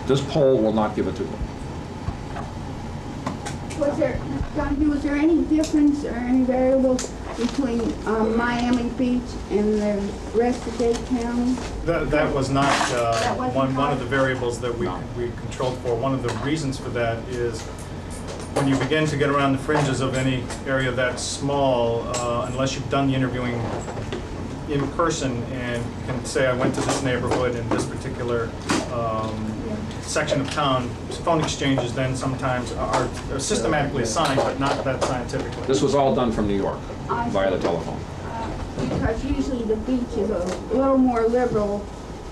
This poll will not give it to them. Was there any difference or any variables between Miami Beach and the rest of Dade County? That was not wasn't one of the variables that we controlled for. One of the reasons for that is when you begin to get around the fringes of any area that small, unless you've done the interviewing in person and can say, I went to this neighborhood in this particular section of town, phone exchanges then sometimes are systematically assigned, but not that scientifically. This was all done from New York via the telephone. Because usually the beach is a little more liberal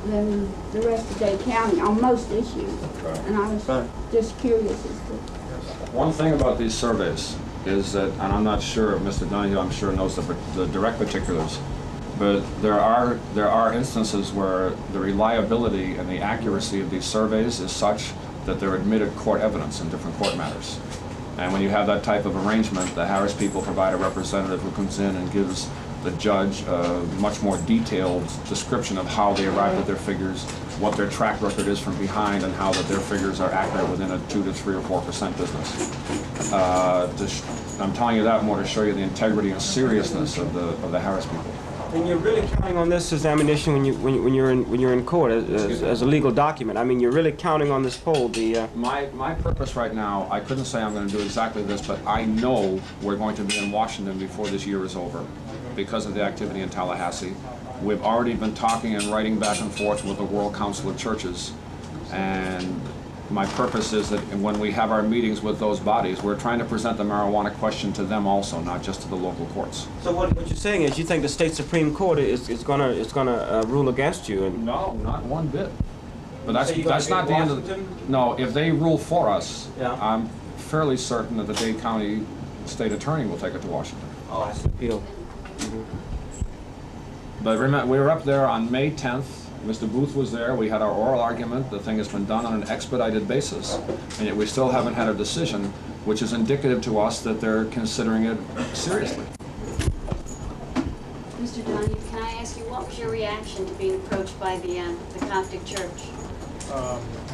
than the rest of Dade County on most issues. And I was just curious as to... One thing about these surveys is that, and I'm not sure, Mr. Donahue, I'm sure knows the direct particulars, but there are instances where the reliability and the accuracy of these surveys is such that they're admitted court evidence in different court matters. And when you have that type of arrangement, the Harris people provide a representative who comes in and gives the judge a much more detailed description of how they arrived at their figures, what their track record is from behind, and how that their figures are accurate within a 2 to 3 or 4% business. I'm telling you that more to show you the integrity and seriousness of the Harris people. And you're really counting on this as ammunition when you're in court as a legal document. I mean, you're really counting on this poll. My purpose right now, I couldn't say I'm going to do exactly this, but I know we're going to be in Washington before this year is over because of the activity in Tallahassee. We've already been talking and writing back and forth with the World Council of Churches, and my purpose is that when we have our meetings with those bodies, we're trying to present the marijuana question to them also, not just to the local courts. So what you're saying is you think the state Supreme Court is gonna rule against you? And No, not one bit. But So you're gonna that's be not in the end of the... Washington? No, if they rule for us, Yeah. I'm fairly certain that the Dade County State Attorney will take it to Washington. oh, that's the appeal. But remember, we were up there on May 10th. Mr. Booth was there. We had our oral argument. The thing has been done on an expedited basis, and yet we still haven't had a decision, which is indicative to us that they're considering it seriously. Mr. Donahue, can I ask you, what was your reaction to being approached by the Coptic Church?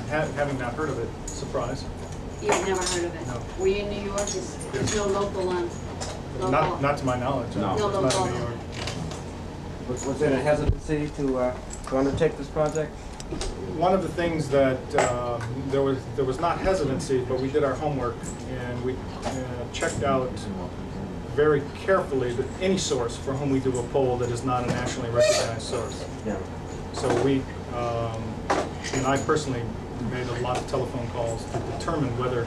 Having not heard of it, surprise. You've never heard of it? No. Were you in New York? There's no local Not to my knowledge. No. No It's not local. in New York. Was there a hesitancy to undertake this project? One of the things that there was not hesitancy, but we did our homework and we checked out very carefully any source for whom we do a poll that is not a nationally recognized source. Yeah. So we, and I personally made a lot of telephone calls to determine whether,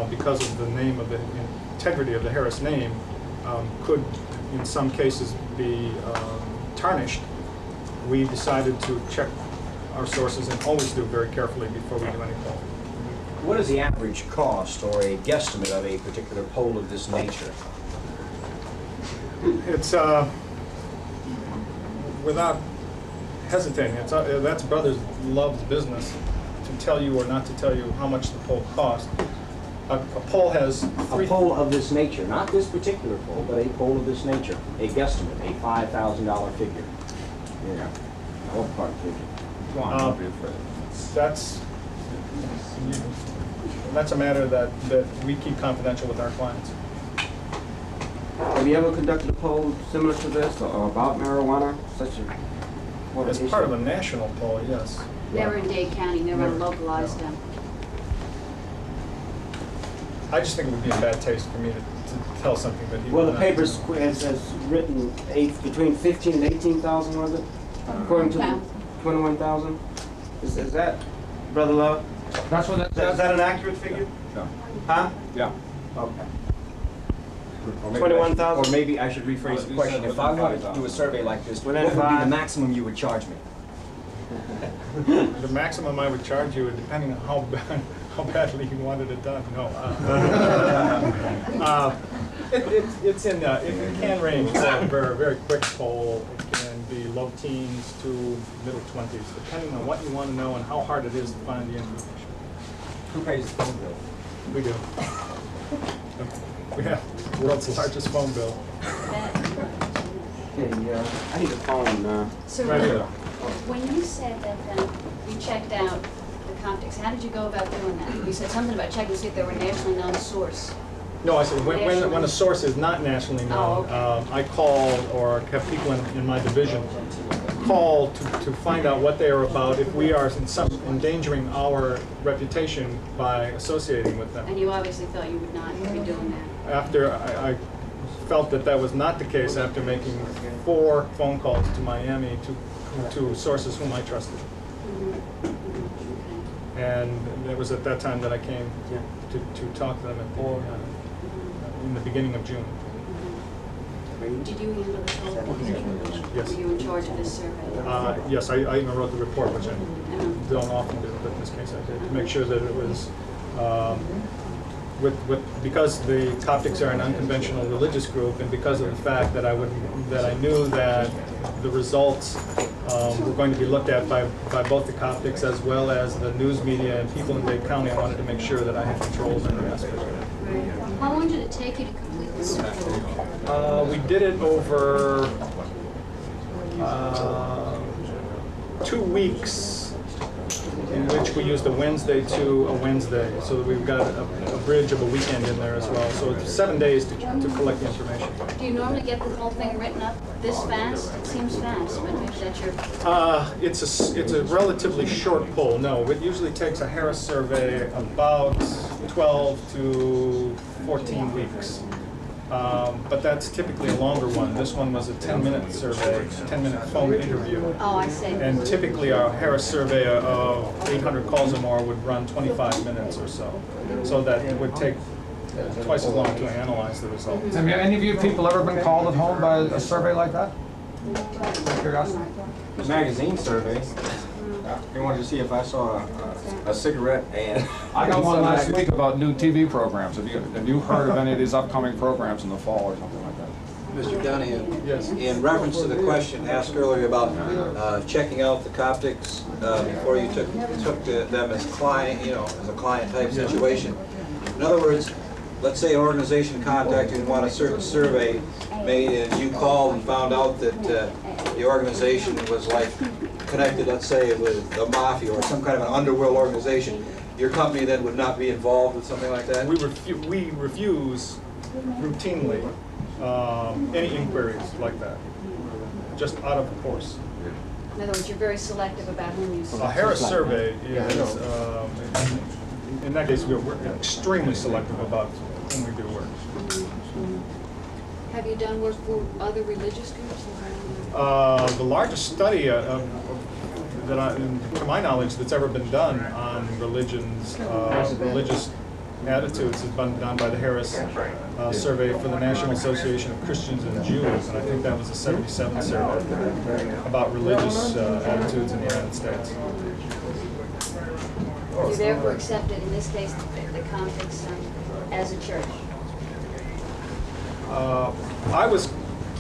because of the name of the integrity of the Harris name, could in some cases be tarnished. We decided to check our sources and always do very carefully before we do any poll. What is the average cost or a guesstimate of a particular poll of this nature? It's, without hesitating, that's Brothers Love's business to tell you or not to tell you how much the poll costs. A poll has A poll of this nature, not this particular poll, but a poll of this nature, a guesstimate, a $5,000 figure. Yeah, ballpark figure. Come on, don't be afraid. That's a matter that we keep confidential with our clients. Have you ever conducted a poll similar to this or about marijuana? As part of a national poll, yes. Never in Dade County, never Never, localized no. them. I just think it would be in bad taste for me to tell something that he Well, would the not paper do. has written between 15 and 18,000, was it? According to the 21,000? Is that, Brother Love? That's what Is that an accurate figure? Yeah. Huh? Yeah. Okay. Or maybe 21,000? Or maybe I should rephrase the question. If I wanted to do a survey like this, what Within would be the five. maximum you would charge me? The maximum I would charge you, depending on how badly you wanted it done, no. It can range for a very, very quick poll. It can be low teens to middle 20s, depending on what you want to know and how hard it is to find the information. Who pays the phone bill? We do. We have the world's largest phone bill. Okay, I need a phone. So Right here. when you said that you checked out the Coptics. How did you go about doing that? You said something about checking to see if they were a nationally known source. No, I said, when a source is not nationally known, Oh, okay. I call or have people in my division call to find out what they are about, if we are endangering our reputation by associating with them. And you obviously felt you would not be doing that. After I felt that was not the case after making 4 phone calls to Miami to sources whom I trusted. And it was at that time that I came to talk to them in the beginning of June. Did you handle this whole thing? Yes. Were you in charge of this survey? Yes, I even wrote the report, which I don't often do, but in this case I did, to make sure that it was, because the Coptics are an unconventional religious group, and because of the fact that I knew that the results were going to be looked at by both the Coptics as well as the news media and people in Dade County, I wanted to make sure that I had control of every aspect of it. How long did it take you to complete the survey? We did it over 2 weeks, in which we used a Wednesday to a Wednesday, so that we've got a bridge of a weekend in there as well. So it's 7 days to collect the information. Do you normally get the whole thing written up this fast? It seems fast, but maybe that's your... It's a relatively short poll. No, it usually takes a Harris survey about 12 to 14 weeks. But that's typically a longer one. This one was a 10-minute survey, 10-minute phone interview. Oh, I see. And typically our Harris survey of 800 calls or more would run 25 minutes or so. So that it would take twice as long to analyze the results. Have any of you people ever been called at home by a survey like that? Curiosity? The magazine survey, they wanted to see if I saw a cigarette ad. I got one last week about new TV programs. Have you heard of any of these upcoming programs in the fall or something like that? Mr. Donahue, Yes. in reference to the question asked earlier about checking out the Coptics before you took them as client, as a client type situation. In other words, let's say an organization contacted you and want a certain survey made, and you called and found out that the organization was like connected, let's say, with the mafia or some kind of an underworld organization. Your company then would not be involved with something like that? We refuse routinely any inquiries like that, just out of course. In other words, you're very selective about whom you A select. Harris survey is, in that case, we're extremely selective about whom we do work. Have you done work for other religious groups? The largest study to my knowledge, that's ever been done on religions, religious attitudes has been done by the Harris survey for the National Association of Christians and Jews, and I think that was a 77 survey about religious attitudes in the United States. You therefore accepted, in this case, the Coptics as a church? I was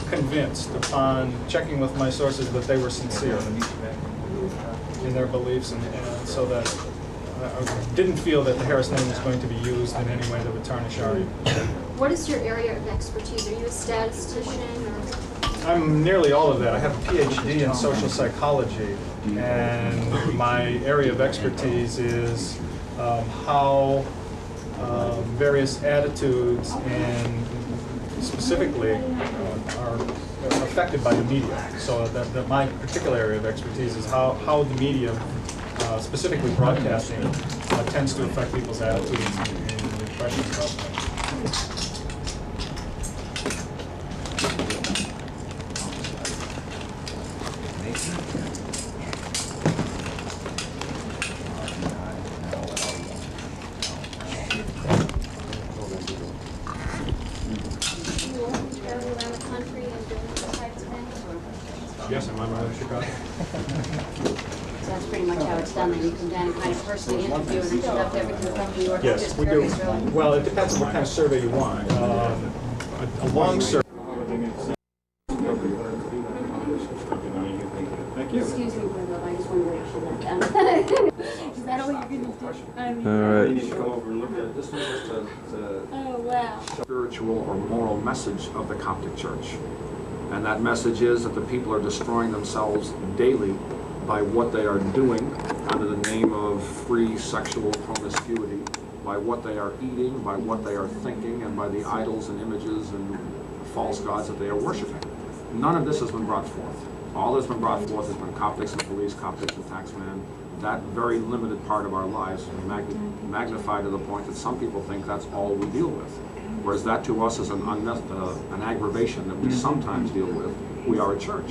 convinced upon checking with my sources that they were sincere in their beliefs, and so that I didn't feel that the Harris name was going to be used in any way that would tarnish our image. What is your area of expertise? Are you a statistician or? I'm nearly all of that. I have a PhD in social psychology, and my area of expertise is how various attitudes and specifically are affected by the media. So that my particular area of expertise is how the media, specifically broadcasting, tends to affect people's attitudes and impressions about things. Yes, am I right in Chicago? So that's pretty much how it's done, then you come down and kind of personally interview and then conduct everything from New York? Yes, just we do. various relevant- Well, it depends on what kind of survey you want. A long survey. Thank you. Excuse me, Brenda, I just want to make sure that. Is that all you're going to do? We need to go over and look at it. This was just Oh, wow. spiritual or moral message of the Coptic Church. And that message is that the people are destroying themselves daily by what they are doing under the name of free sexual promiscuity, by what they are eating, by what they are thinking, and by the idols and images and false gods that they are worshiping. None of this has been brought forth. All that's been brought forth has been Coptics and police, Coptics and taxman. That very limited part of our lives magnified to the point that some people think that's all we deal with. Whereas that to us is an aggravation that we sometimes deal with. We are a church.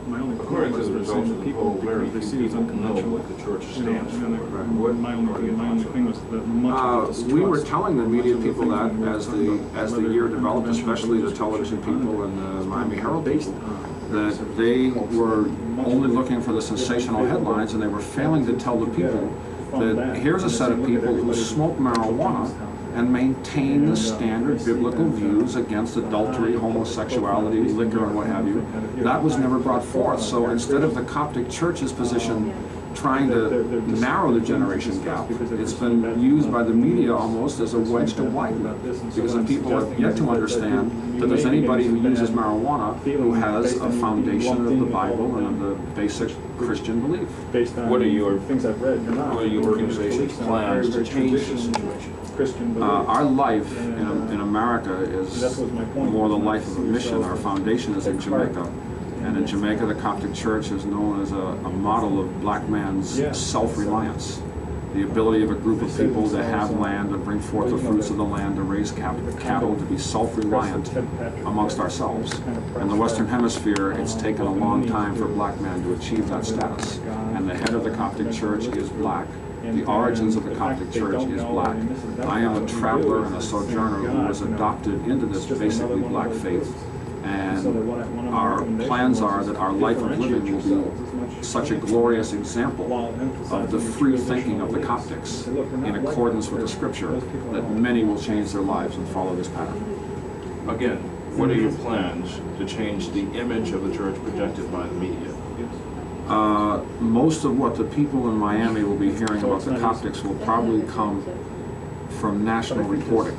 My only According point to the was results saying of that the people, poll, very they few see it as people know unconventional. what the church You know, stands and for. my only thing was that much of it is We were trust. telling the media Much of people that things we as talk the about, year whether developed, unconventional especially the beliefs, television traditional people and the Miami Herald based people, on that they were only looking for the sensational headlines, and they were failing to tell the people that here's a set of people who smoke marijuana and maintain the standard biblical views against adultery, homosexuality, liquor, and what have you. That was never brought forth. So instead of the Coptic Church's position trying to narrow the generation gap, it's been used by the media almost as a wedge to widen it. Because the people have yet to understand that there's anybody who uses marijuana who has a foundation of the Bible and of the basic Christian belief. based on What are your- things I've read. You're not. What are your organization's plans to change the situation? Christian belief. Our life in America is more the life of a mission. Our foundation is in Jamaica. And in Jamaica, the Coptic Church is known as a model of black man's self-reliance. The ability of a group of people to have land, to bring forth the fruits of the land, to raise cattle, to be self-reliant amongst ourselves. In the Western Hemisphere, it's taken a long time for black men to achieve that status. And the head of the Coptic Church is black. The origins of the Coptic Church is black. I am a traveler and a sojourner who was adopted into this basically black faith. And our plans are that our life of living will be such a glorious example of the free thinking of the Coptics in accordance with the scripture that many will change their lives and follow this pattern. Again, what are your plans to change the image of the church projected by the media? Most of what the people in Miami will be hearing about the Coptics will probably come from national reporting.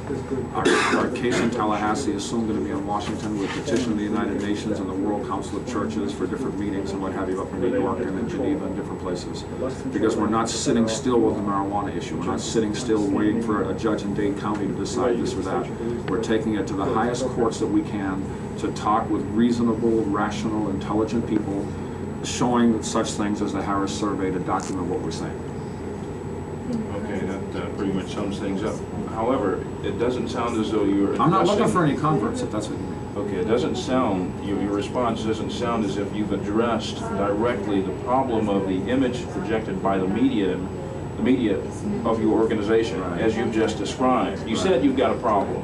Our case in Tallahassee is soon going to be in Washington. We're petitioning the United Nations and the World Council of Churches for different meetings and what have you up in New York and in Geneva and different places. Because we're not sitting still with the marijuana issue. We're not sitting still waiting for a judge in Dade County to decide this or that. We're taking it to the highest courts that we can to talk with reasonable, rational, intelligent people, showing such things as the Harris Survey to document what we're saying. Okay, that pretty much sums things up. However, it doesn't sound as though you're I'm not looking addressing- for any converts, if that's what you mean. Okay, it doesn't sound, your response doesn't sound as if you've addressed directly the problem of the image projected by the media of your organization, as you've just described. You said you've got a problem.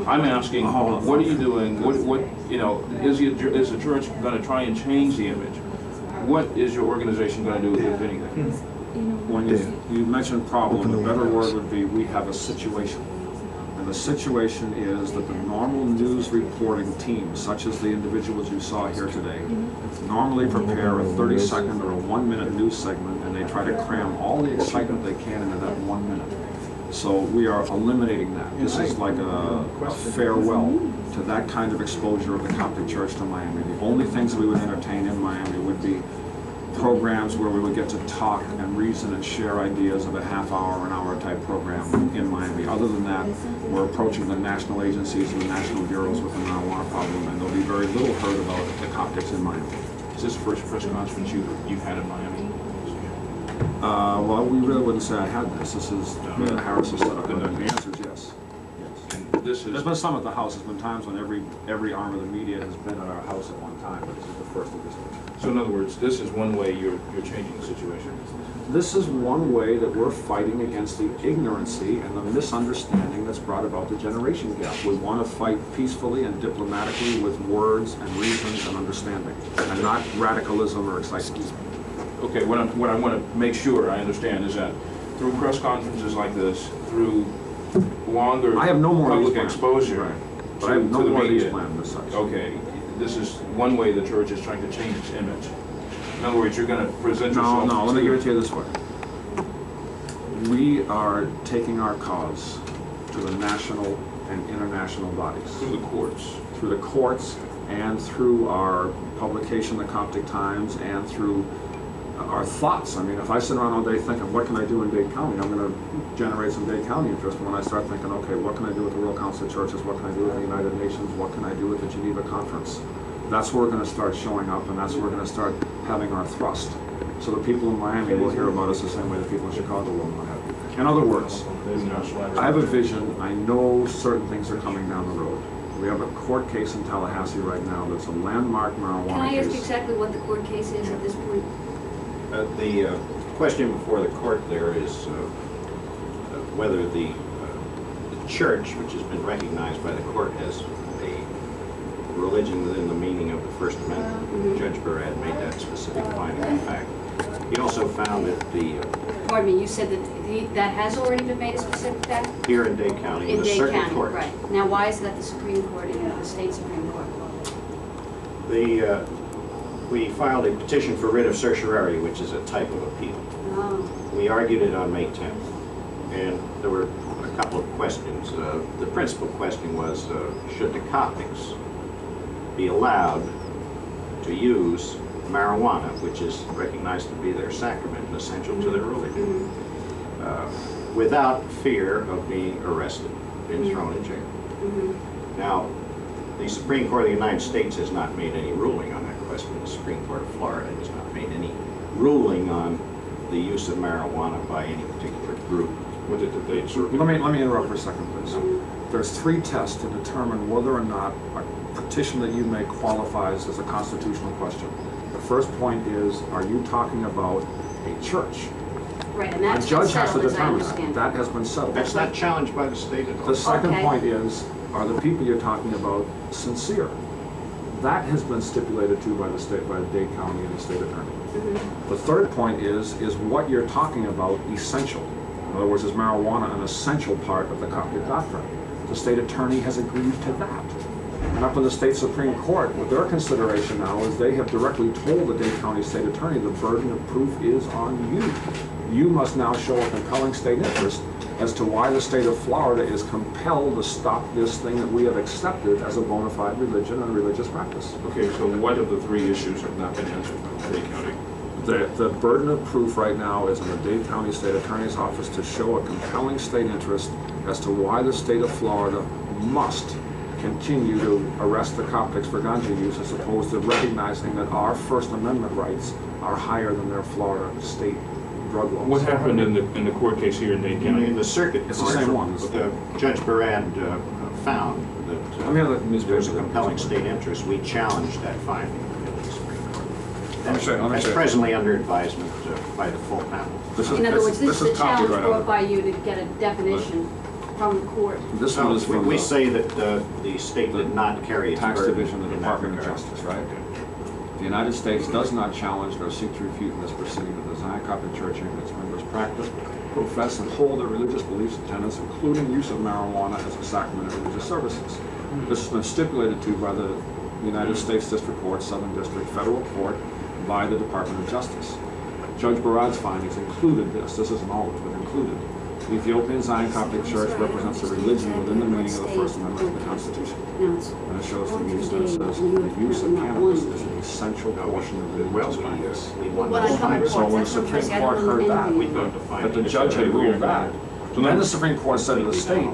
I'm asking, what are you doing? What you know, is the church going to try and change the image? What is your organization going to do, if anything? When you mentioned problem, the better word would be we have a situation. And the situation is that the normal news reporting team, such as the individuals you saw here today, normally prepare a 30-second or a 1-minute news segment, and they try to cram all the excitement they can into that 1 minute. So we are eliminating that. This is like a farewell to that kind of exposure of the Coptic Church to Miami. The only things we would entertain in Miami would be programs where we would get to talk and reason and share ideas of a half-hour, an hour type program in Miami. Other than that, we're approaching the national agencies and the national bureaus with the marijuana problem, and there'll be very little heard about the Coptics in Miami. Is this the first press conference you've had in Miami? Well, we really wouldn't say I had this. This is Harris has set up. And the answer is yes. And this There's is, been some at the house. There's been times when every arm of the media has been at our house at one time, but this is the first of this nature. so in other words, this is one way you're changing the situation. This is one way that we're fighting against the ignorancy and the misunderstanding that's brought about the generation gap. We want to fight peacefully and diplomatically with words and reasons and understanding, and not radicalism or excitement. Okay, what I want to make sure I understand is that through press conferences like this, through longer I have no more of public these plans. exposure Right. But I have no to the more of these media. planned as such. Okay, this is one way the church is trying to change its image. In other words, you're going to present yourself. No, let me give it to you this way. We are taking our cause to the national and international bodies. Through the courts. Through the courts and through our publication, the Coptic Times, and through are thoughts. I mean, if I sit around all day thinking, what can I do in Dade County, I'm going to generate some Dade County interest. When I start thinking, okay, what can I do with the World Council of Churches? What can I do with the United Nations? What can I do with the Geneva Conference? That's where we're going to start showing up, and that's where we're going to start having our thrust. So the people in Miami will hear about us the same way the people in Chicago will. In other words, I have a vision. I know certain things are coming down the road. We have a court case in Tallahassee right now that's a landmark marijuana Can I ask case. exactly what the court case is at this point? The question before the court there is whether the church, which has been recognized by the court as a religion within the meaning of the First Amendment. Judge Barad made that specific finding of fact. He also found that Pardon me, you said that that has already been made a specific fact? here in Dade County, In the Dade circuit County, court, right. Now, why is that the Supreme Court and the state Supreme Court? we filed a petition for writ of certiorari, which is a type of appeal. Oh, We argued it on May 10th, and there were a couple of questions. The principal question was, should the Coptics be allowed to use marijuana, which is recognized to be their sacrament and essential to their religion, without fear of being arrested and thrown in jail. Now, the Supreme Court of the United States has not made any ruling on that question. The Supreme Court of Florida has not made any ruling on the use of marijuana by any particular group. What did the Dade Circuit? Let me interrupt for a second, please. There's 3 tests to determine whether or not a petition that you make qualifies as a constitutional question. The first point is, are you talking about a church? right, and A that's been judge has to settled, as I determine that. understand. That has been settled. That's not challenged by the state at all. The second Okay. point is, are the people you're talking about sincere? That has been stipulated to by the state, by the Dade County and the state attorney. The third point is what you're talking about essential? In other words, is marijuana an essential part of the Coptic doctrine? The state attorney has agreed to that. And up in the state Supreme Court, what their consideration now is they have directly told the Dade County state attorney the burden of proof is on you. You must now show a compelling state interest as to why the state of Florida is compelled to stop this thing that we have accepted as a bona fide religion and religious practice. Okay, so what of the 3 issues have not been answered by Dade County? The burden of proof right now is in the Dade County State Attorney's Office to show a compelling state interest as to why the state of Florida must continue to arrest the Coptics for ganja use, as opposed to recognizing that our First Amendment rights are higher than their Florida state drug laws. What happened in the court case here in Dade County? In the circuit It's the court, same one. Judge Barad found Let me have that that, Ms. there was a Baker. compelling state interest. We challenged that finding in the Supreme Court. Let me That's say- presently under advisement by the full panel. In other words, this is the challenge copyright brought under- by you to get a definition from the court. This one is from We the say that the state did not carry its Tax burden Division of the in that Department of regard. Justice, right? The United States does not challenge nor seek to refute in this proceeding that the Zion Coptic Church and its members practice, profess, and hold their religious beliefs and tenets, including use of marijuana as a sacrament of religious services. This has been stipulated to by the United States District Court, Southern District, Federal Court, by the Department of Justice. Judge Barad's findings included this. This isn't all of it, but included. The Ethiopian Zion Coptic Church represents a religion within the meaning of the First Amendment of the Constitution. No, it's And it shows the use that it says the use of cannabis is an essential portion of the religious practice. We What want I to come find across, So when the that's what Supreme I said, Court heard that, we don't define that the it. judge had ruled that, So then then the Supreme Court said to the state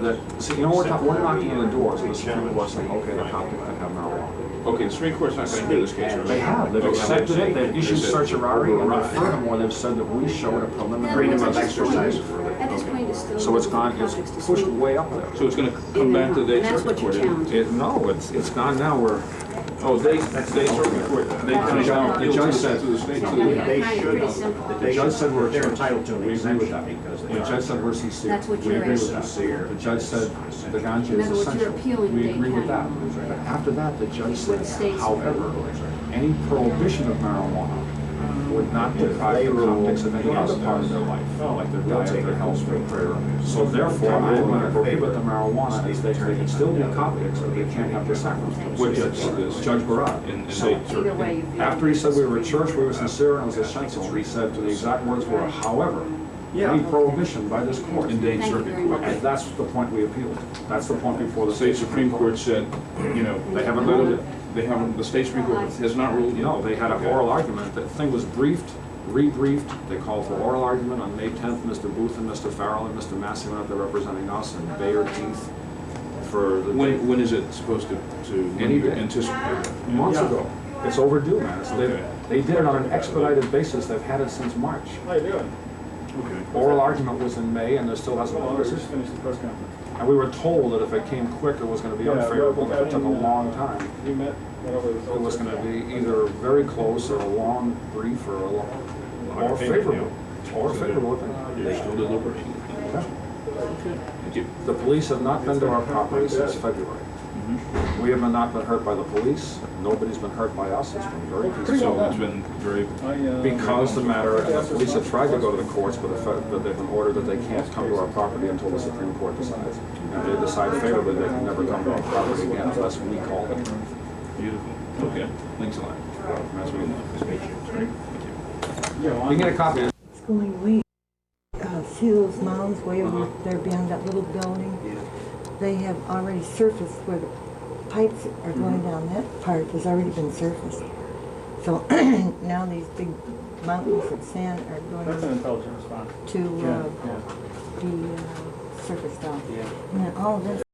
that, see, you know, we're knocking on the doors, and the Supreme Court saying, okay, the Coptic can have marijuana. Okay, the Supreme Court's not going to hear this case, right? They have, they've accepted it, they've issued certiorari, and furthermore, they've said that we showed a preliminary. Freedom of religious exercise. belief. At this point, it's still. So it's gone, it's pushed way up there. So it's going to come back to the Dade And that's Circuit what Court? you're isn't it? challenging. No, it's gone now, we're, Oh, Dade Circuit Court, Dade County now The appeals judge to said- the state Yeah, too. yeah. They Kind of should, pretty simple. The judge said we're they're church. entitled to an We agree with exemption that. because they The are. judge said we're sincere. That's what We you're agree with asking. that. The judge said the ganja In is other words, you're essential. appealing We Dade agree with that. County. But after that, the judge With the said, state's however, any prohibition of marijuana would not deprive the Coptics of any other part of their life, like their diet, their health, their prayer. So therefore, I'm going to prohibit the marijuana, as they can still be Coptics, but they can't have their sacraments. Which is Judge Barad. in So, Dade Either Circuit. way, you. after he said we were a church, we were sincere, and it was essential, he said, the exact words were, however, any prohibition by this court. In Dade Thank you Circuit very Court. much. And that's the point we appealed. That's the point before The the state Supreme Court said, you know, They haven't ruled it. they haven't, the state Supreme Court has not ruled. No, they had an oral argument. The thing was briefed rebriefed. They called for oral argument on May 10th. Mr. Booth and Mr. Farrell and Mr. Massey went up there representing us, and Bayard Heath for the When is it supposed to Any day. anticipate? months ago. It's overdue, man. Okay. They did it on an expedited basis. They've had it since March. How you doing? Okay. Oral argument was in May, and there still hasn't been a decision. finished the press conference. And we were told that if it came quick, it was going to be unfavorable. If it took a long time, You met, it was going to be either very close or a long brief or a long, or favorable. Or favorable opinion. You're still deliberating. Thank you. The police have not been to our property since February. We have not been hurt by the police. Nobody's been hurt by us. It's been very peaceful. So it's been very, Because the matter, and the police have tried to go to the courts, but they've been ordered that they can't come to our property until the Supreme Court decides. And if they decide favorably, they can never come to our property again unless we call them. beautiful. Okay, thanks a lot. Nice meeting you. You can get a copy. It's going way, see those mounds way over there behind that little building? They have already surfaced where the pipes are going down. That part has already been surfaced. So now these big mountains of sand are That's an going intelligent response. to be surfaced out. And then all of this